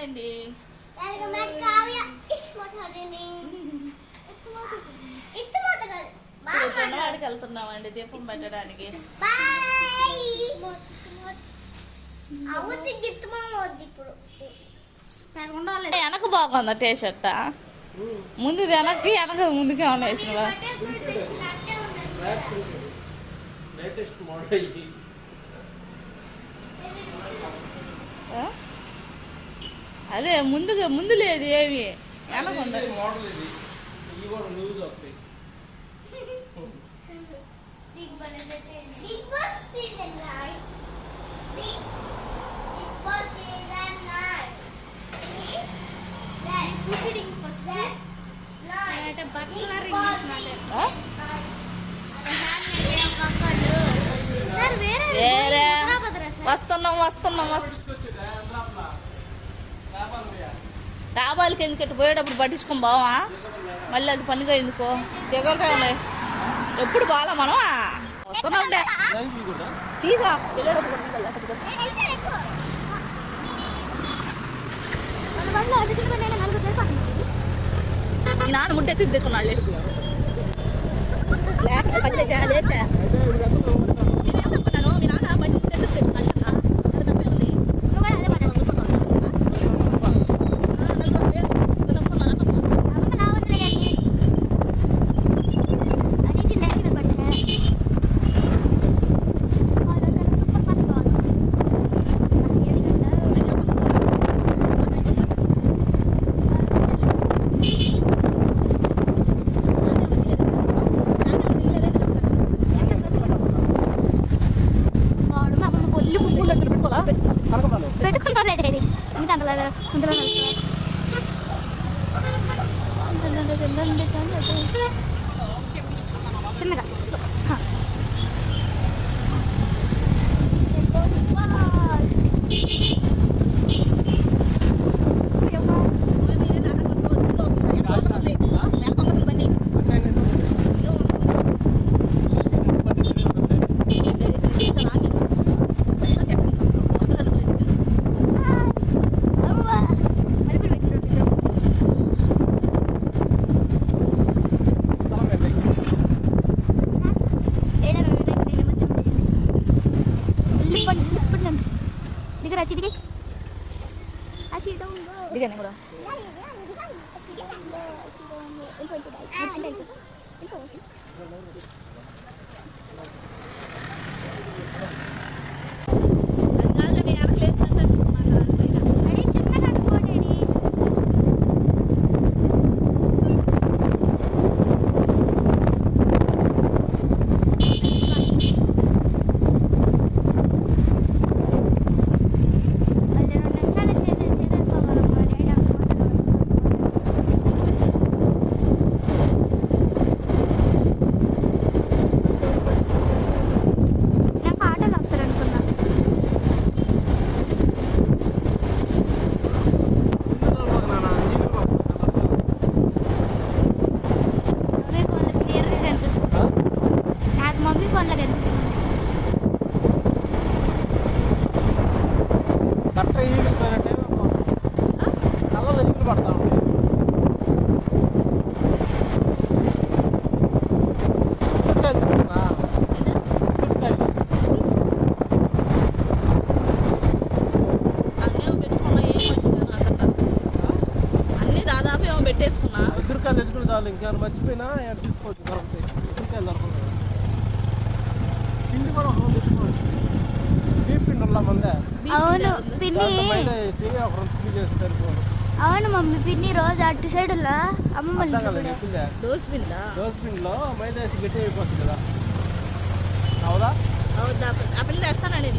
అండి. చిన్నవాడికి వెళ్తున్నామండి దీపం పెట్టడానికి. వెనక బాగుందా టీ షర్ట్? ముందు వెనక్కి వెనక ముందుకే ఏమన్నా వేసినవా? అదే ముందు లేదు ఏమి వెనక ఉంది. వస్తున్నాం డాబాలకి ఎందుకంటే పోయేటప్పుడు పట్టించుకొని బావా మళ్ళీ అది పనిగా ఎందుకో దిగలే ఎప్పుడు బాగా మనం వస్తున్నాం తీసా ఈ నాన్న ముడ్డ ఎత్తి తెచ్చుకున్నాడు మీ నాన్న బండి ముడ్డ ఎత్తి తెచ్చుకున్నాడు. చిన్నగా దిగండి కూడా పెట్టేసుకున్నా ఎదురుకాయ తెచ్చుకుని చాలు ఇంకా మర్చిపోయినా తీసుకోవచ్చు దొరుకుతాయి ఎదురుకాయలు దొరకదు పిండి కూడా తెచ్చుకోవచ్చు పిండి ఉందా మందే అవును పిండి అవును మమ్మీ పిండి రోజు అటు సైడ్ అమ్మ దోశ పిండిలో మైదా వేసి గట్టి అయిపోతుంది కదా అవుదా అవుదా ఆ పిల్ల తెస్తానండి